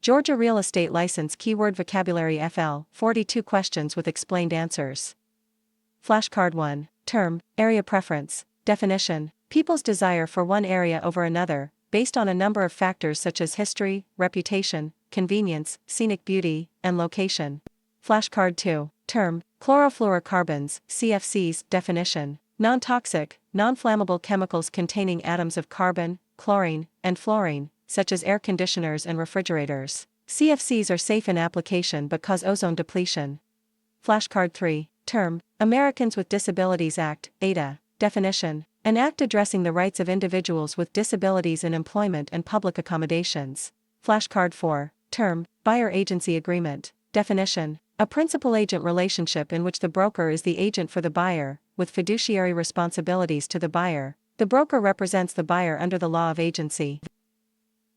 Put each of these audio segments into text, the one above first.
Georgia Real Estate License Keyword Vocabulary FL, 42 questions with explained answers. Flashcard 1. Term, area preference. Definition: people's desire for one area over another, based on a number of factors such as history, reputation, convenience, scenic beauty, and location. Flashcard 2. Term, chlorofluorocarbons, CFCs. Definition: non-toxic, non-flammable chemicals containing atoms of carbon, chlorine, and fluorine, such as air conditioners and refrigerators. CFCs are safe in application but cause ozone depletion. Flashcard 3. Term, Americans with Disabilities Act, ADA. Definition: an act addressing the rights of individuals with disabilities in employment and public accommodations. Flashcard 4. Term, buyer-agency agreement. Definition: a principal-agent relationship in which the broker is the agent for the buyer, with fiduciary responsibilities to the buyer. The broker represents the buyer under the law of agency.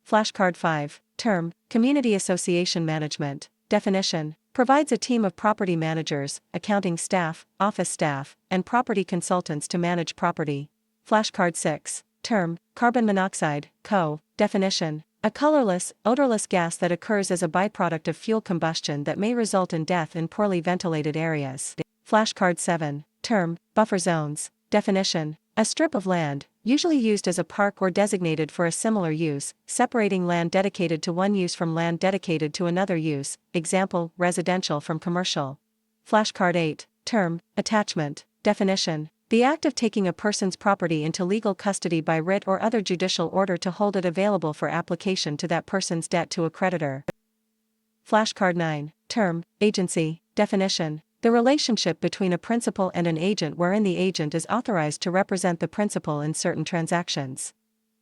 Flashcard 5. Term, community association management. Definition: provides a team of property managers, accounting staff, office staff, and property consultants to manage property. Flashcard 6. Term, carbon monoxide, CO. Definition: a colorless, odorless gas that occurs as a byproduct of fuel combustion that may result in death in poorly ventilated areas. Flashcard 7. Term, buffer zones. Definition: a strip of land, usually used as a park or designated for a similar use, separating land dedicated to one use from land dedicated to another use, example, residential from commercial. Flashcard 8. Term, attachment. Definition: the act of taking a person's property into legal custody by writ or other judicial order to hold it available for application to that person's debt to a creditor. Flashcard 9. Term, agency. Definition: the relationship between a principal and an agent wherein the agent is authorized to represent the principal in certain transactions.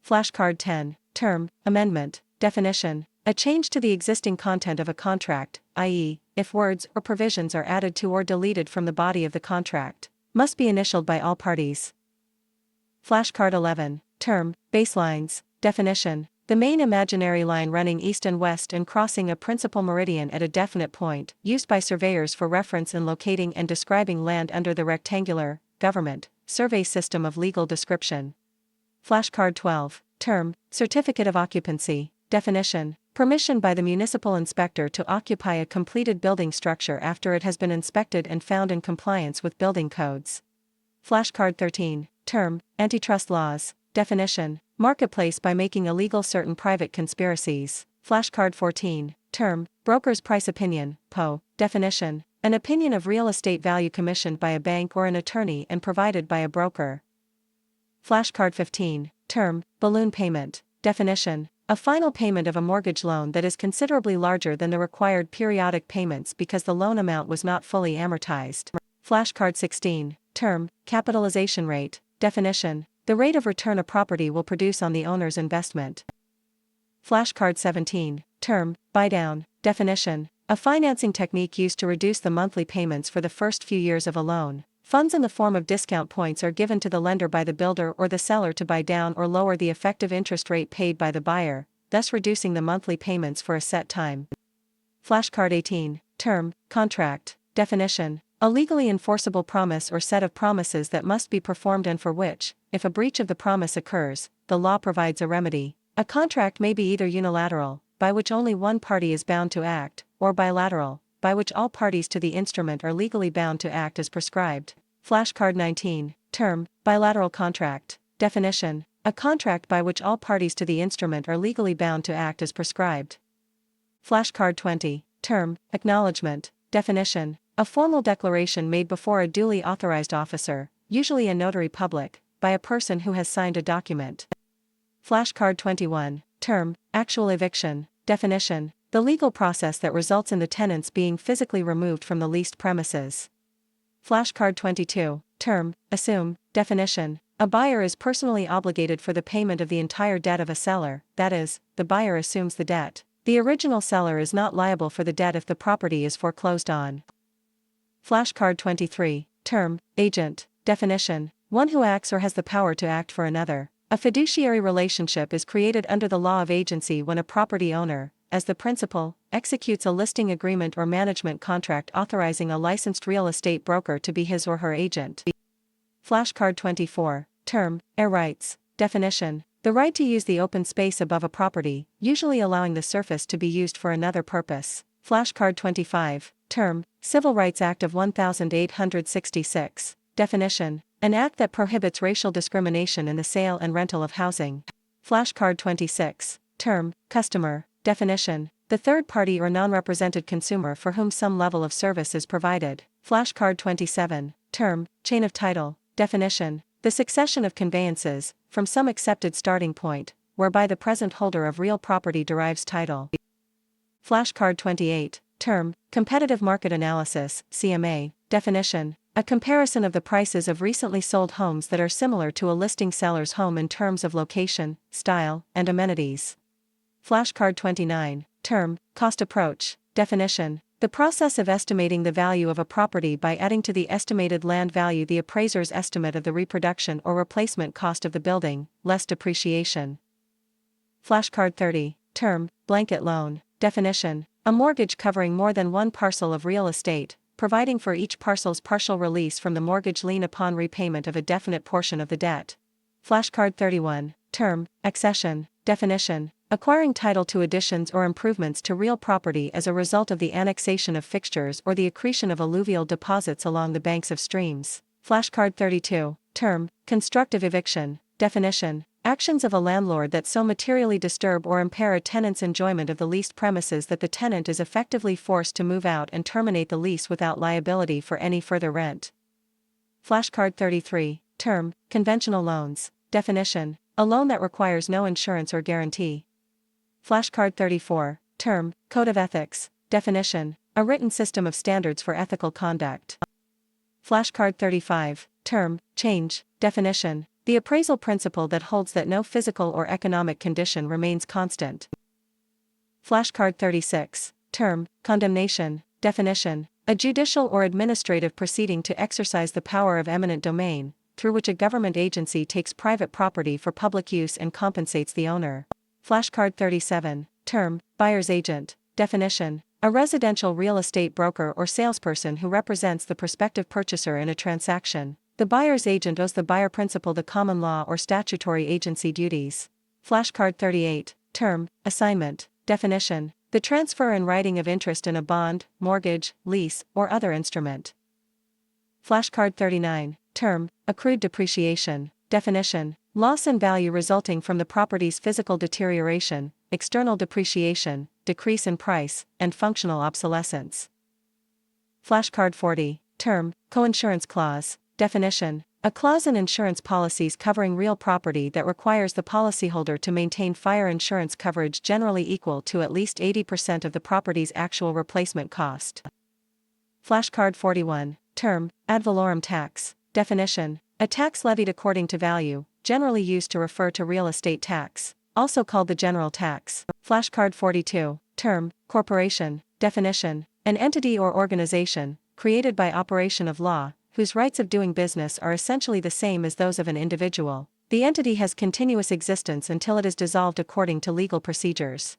Flashcard 10. Term, amendment. Definition: a change to the existing content of a contract, i.e., if words or provisions are added to or deleted from the body of the contract, must be initialed by all parties. Flashcard 11. Term, baselines. Definition: the main imaginary line running east and west and crossing a principal meridian at a definite point, used by surveyors for reference in locating and describing land under the rectangular, government, survey system of legal description. Flashcard 12. Term, certificate of occupancy. Definition: permission by the municipal inspector to occupy a completed building structure after it has been inspected and found in compliance with building codes. Flashcard 13. Term, antitrust laws. Definition: marketplace by making illegal certain private conspiracies. Flashcard 14. Term, broker's price opinion, PO. Definition: an opinion of real estate value commissioned by a bank or an attorney and provided by a broker. Flashcard 15. Term, balloon payment. Definition: a final payment of a mortgage loan that is considerably larger than the required periodic payments because the loan amount was not fully amortized. Flashcard 16. Term, capitalization rate. Definition: the rate of return a property will produce on the owner's investment. Flashcard 17. Term, buy-down. Definition: a financing technique used to reduce the monthly payments for the first few years of a loan. Funds in the form of discount points are given to the lender by the builder or the seller to buy down or lower the effective interest rate paid by the buyer, thus reducing the monthly payments for a set time. Flashcard 18. Term, contract. Definition: a legally enforceable promise or set of promises that must be performed and for which, if a breach of the promise occurs, the law provides a remedy. A contract may be either unilateral, by which only one party is bound to act, or bilateral, by which all parties to the instrument are legally bound to act as prescribed. Flashcard 19. Term, bilateral contract. Definition: a contract by which all parties to the instrument are legally bound to act as prescribed. Flashcard 20. Term, acknowledgement. Definition: a formal declaration made before a duly authorized officer, usually a notary public, by a person who has signed a document. Flashcard 21. Term, actual eviction. Definition: the legal process that results in the tenants being physically removed from the leased premises. Flashcard 22. Term, assume. Definition: a buyer is personally obligated for the payment of the entire debt of a seller, that is, the buyer assumes the debt. The original seller is not liable for the debt if the property is foreclosed on. Flashcard 23. Term, agent. Definition: one who acts or has the power to act for another. A fiduciary relationship is created under the law of agency when a property owner, as the principal, executes a listing agreement or management contract authorizing a licensed real estate broker to be his or her agent. Flashcard 24. Term, air rights. Definition: The right to use the open space above a property, usually allowing the surface to be used for another purpose. Flashcard 25. Term, Civil Rights Act of 1866. Definition, an act that prohibits racial discrimination in the sale and rental of housing. Flashcard 26. Term, Customer. Definition, the third party or non-represented consumer for whom some level of service is provided. Flashcard 27. Term, Chain of Title. Definition, the succession of conveyances, from some accepted starting point, whereby the present holder of real property derives title. Flashcard 28. Term, Competitive Market Analysis, CMA. Definition, a comparison of the prices of recently sold homes that are similar to a listing seller's home in terms of location, style, and amenities. Flashcard 29. Term, Cost Approach. Definition, the process of estimating the value of a property by adding to the estimated land value the appraiser's estimate of the reproduction or replacement cost of the building, less depreciation. Flashcard 30. Term, Blanket Loan. Definition, a mortgage covering more than one parcel of real estate, providing for each parcel's partial release from the mortgage lien upon repayment of a definite portion of the debt. Flashcard 31. Term, Accession. Definition, acquiring title to additions or improvements to real property as a result of the annexation of fixtures or the accretion of alluvial deposits along the banks of streams. Flashcard 32. Term, Constructive Eviction. Definition, actions of a landlord that so materially disturb or impair a tenant's enjoyment of the leased premises that the tenant is effectively forced to move out and terminate the lease without liability for any further rent. Flashcard 33. Term, Conventional Loans. Definition, a loan that requires no insurance or guarantee. Flashcard 34. Term, Code of Ethics. Definition, a written system of standards for ethical conduct. Flashcard 35. Term, Change. Definition, the appraisal principle that holds that no physical or economic condition remains constant. Flashcard 36. Term, Condemnation. Definition, a judicial or administrative proceeding to exercise the power of eminent domain, through which a government agency takes private property for public use and compensates the owner. Flashcard 37. Term, Buyer's Agent. Definition, a residential real estate broker or salesperson who represents the prospective purchaser in a transaction. The buyer's agent owes the buyer principal the common law or statutory agency duties. Flashcard 38. Term, Assignment. Definition, the transfer in writing of interest in a bond, mortgage, lease, or other instrument. Flashcard 39. Term, Accrued Depreciation. Definition, loss in value resulting from the property's physical deterioration, external depreciation, decrease in price, and functional obsolescence. Flashcard 40. Term, Coinsurance Clause. Definition, a clause in insurance policies covering real property that requires the policyholder to maintain fire insurance coverage generally equal to at least 80% of the property's actual replacement cost. Flashcard 41. Term, Ad valorem tax. Definition, a tax levied according to value, generally used to refer to real estate tax, also called the general tax. Flashcard 42. Term, Corporation. Definition, an entity or organization, created by operation of law, whose rights of doing business are essentially the same as those of an individual. The entity has continuous existence until it is dissolved according to legal procedures.